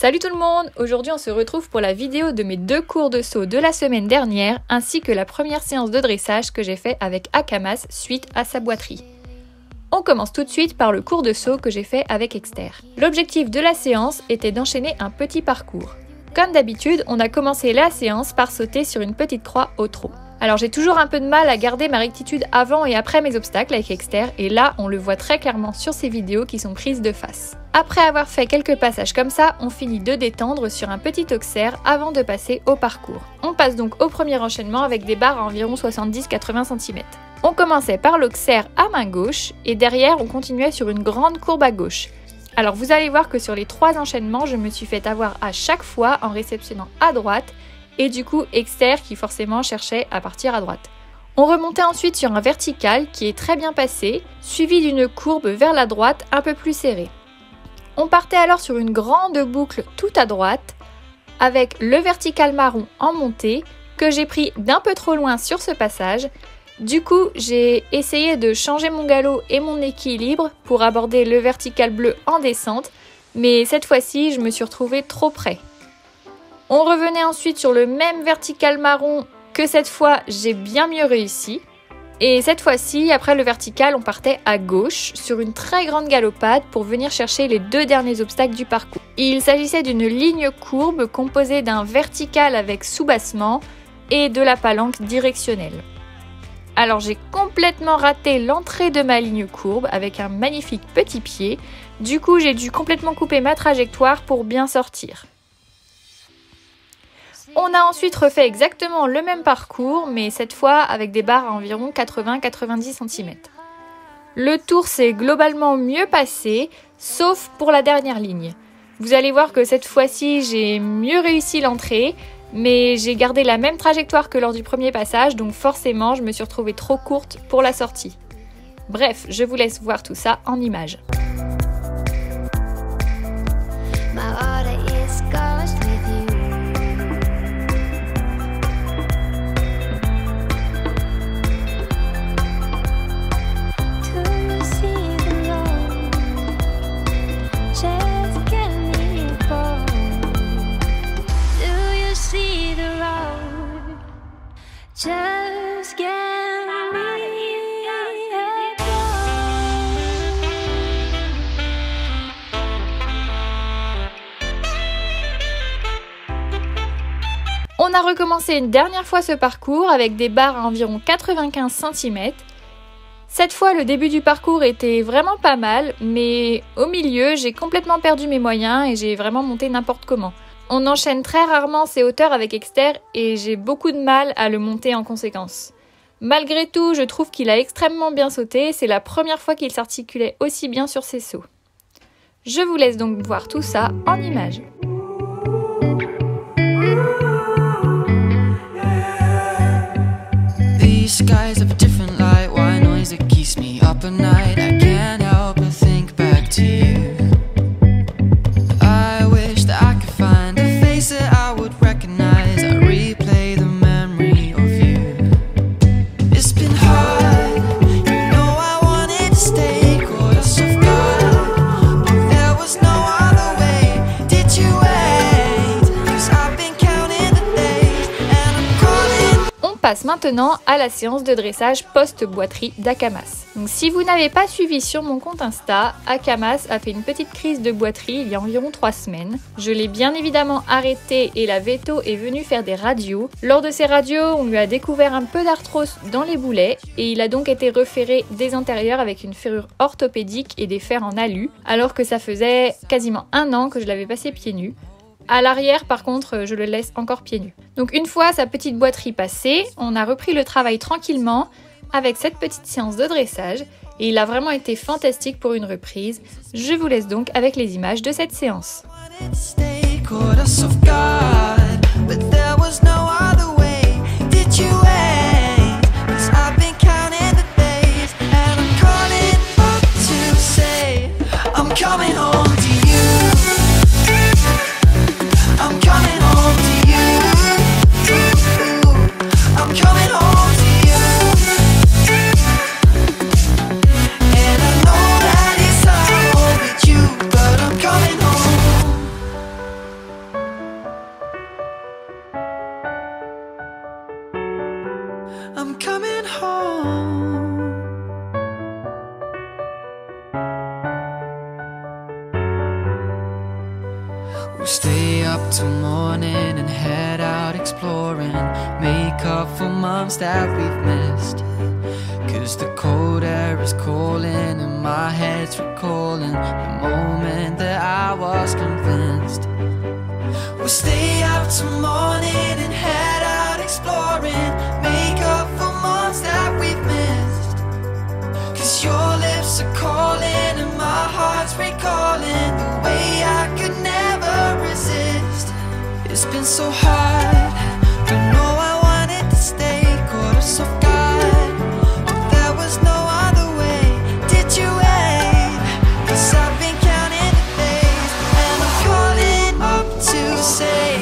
Salut tout le monde! Aujourd'hui on se retrouve pour la vidéo de mes 2 cours de saut de la semaine dernière ainsi que la première séance de dressage que j'ai fait avec Akamas suite à sa boiterie. On commence tout de suite par le cours de saut que j'ai fait avec Exter. L'objectif de la séance était d'enchaîner un petit parcours. Comme d'habitude, on a commencé la séance par sauter sur une petite croix au trot. Alors j'ai toujours un peu de mal à garder ma rectitude avant et après mes obstacles avec Exter et là on le voit très clairement sur ces vidéos qui sont prises de face. Après avoir fait quelques passages comme ça, on finit de détendre sur un petit auxerre avant de passer au parcours. On passe donc au premier enchaînement avec des barres à environ 70-80 cm. On commençait par l'auxerre à main gauche et derrière on continuait sur une grande courbe à gauche. Alors vous allez voir que sur les 3 enchaînements, je me suis fait avoir à chaque fois en réceptionnant à droite et du coup Exter qui forcément cherchait à partir à droite. On remontait ensuite sur un vertical qui est très bien passé, suivi d'une courbe vers la droite un peu plus serrée. On partait alors sur une grande boucle tout à droite, avec le vertical marron en montée, que j'ai pris d'un peu trop loin sur ce passage. Du coup, j'ai essayé de changer mon galop et mon équilibre pour aborder le vertical bleu en descente, mais cette fois-ci, je me suis retrouvée trop près. On revenait ensuite sur le même vertical marron que cette fois, j'ai bien mieux réussi. Et cette fois-ci, après le vertical, on partait à gauche sur une très grande galopade pour venir chercher les 2 derniers obstacles du parcours. Il s'agissait d'une ligne courbe composée d'un vertical avec soubassement et de la palanque directionnelle. Alors j'ai complètement raté l'entrée de ma ligne courbe avec un magnifique petit pied. Du coup, j'ai dû complètement couper ma trajectoire pour bien sortir. On a ensuite refait exactement le même parcours, mais cette fois avec des barres à environ 80-90 cm. Le tour s'est globalement mieux passé, sauf pour la dernière ligne. Vous allez voir que cette fois-ci, j'ai mieux réussi l'entrée, mais j'ai gardé la même trajectoire que lors du premier passage, donc forcément, je me suis retrouvée trop courte pour la sortie. Bref, je vous laisse voir tout ça en images. Just get On a recommencé une dernière fois ce parcours avec des barres à environ 95 cm. Cette fois, le début du parcours était vraiment pas mal, mais au milieu, j'ai complètement perdu mes moyens et j'ai vraiment monté n'importe comment. On enchaîne très rarement ces hauteurs avec Exter et j'ai beaucoup de mal à le monter en conséquence. Malgré tout, je trouve qu'il a extrêmement bien sauté, c'est la première fois qu'il s'articulait aussi bien sur ses sauts. Je vous laisse donc voir tout ça en images. These skies have a different light, why noise that keeps me up at night. I can't help but think back to you. I wish that I could find a face that I would recognize. I replay the memory of you. It's been hard, you know I wanted to stay, caught us off guard, but there was no other way. Did you wait? 'Cause I've been counting the days and I'm calling. On passe maintenant à la séance de dressage post-boiterie d'Akamas. Donc si vous n'avez pas suivi sur mon compte Insta, Akamas a fait une petite crise de boiterie il y a environ 3 semaines. Je l'ai bien évidemment arrêté et la veto est venue faire des radios. Lors de ces radios, on lui a découvert un peu d'arthrose dans les boulets et il a donc été referré des intérieurs avec une ferrure orthopédique et des fers en alu, alors que ça faisait quasiment 1 an que je l'avais passé pieds nus. À l'arrière, par contre, je le laisse encore pieds nus. Donc une fois sa petite boiterie passée, on a repris le travail tranquillement avec cette petite séance de dressage et il a vraiment été fantastique pour une reprise. Je vous laisse donc avec les images de cette séance. We'll stay up till morning and head out exploring, make up for months that we've missed. Cause the cold air is calling and my head's recalling the moment that I was convinced. We'll stay up till morning and head out exploring, make up for months that we've missed. Cause your lips are calling and my heart's recalling the way I could never resist. It's been so hard, but no, I wanted to stay, caught us off guard. There was no other way, did you wait? Cause I've been counting the days, and I'm calling up to say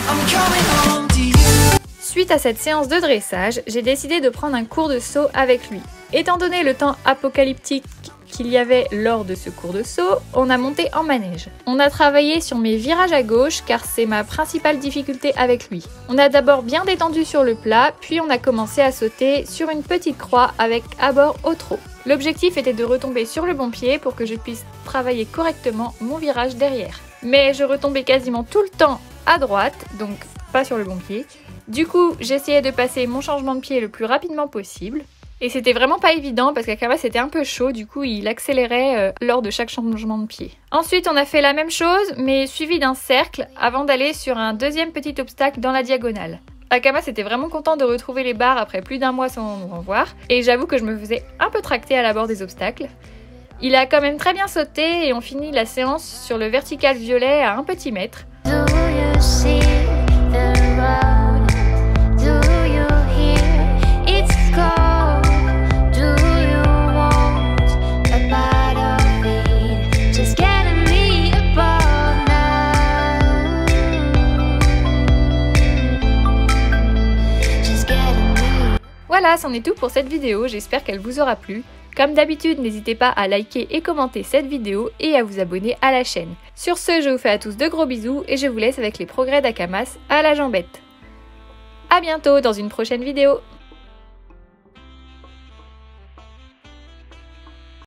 I'm coming home to you. Suite à cette séance de dressage, j'ai décidé de prendre un cours de saut avec lui. Étant donné le temps apocalyptique qu'il y avait lors de ce cours de saut, on a monté en manège. On a travaillé sur mes virages à gauche car c'est ma principale difficulté avec lui. On a d'abord bien détendu sur le plat, puis on a commencé à sauter sur une petite croix avec abord au trot. L'objectif était de retomber sur le bon pied pour que je puisse travailler correctement mon virage derrière. Mais je retombais quasiment tout le temps à droite, donc pas sur le bon pied. Du coup, j'essayais de passer mon changement de pied le plus rapidement possible. Et c'était vraiment pas évident parce qu'Akamas était un peu chaud, du coup il accélérait lors de chaque changement de pied. Ensuite on a fait la même chose mais suivi d'un cercle avant d'aller sur un deuxième petit obstacle dans la diagonale. Akamas était vraiment content de retrouver les barres après plus d'un mois sans nous revoir et j'avoue que je me faisais un peu tracter à l'abord des obstacles. Il a quand même très bien sauté et on finit la séance sur le vertical violet à un petit mètre. Voilà, c'en est tout pour cette vidéo, j'espère qu'elle vous aura plu. Comme d'habitude, n'hésitez pas à liker et commenter cette vidéo et à vous abonner à la chaîne. Sur ce, je vous fais à tous de gros bisous et je vous laisse avec les progrès d'Akamas à la jambette. A bientôt dans une prochaine vidéo.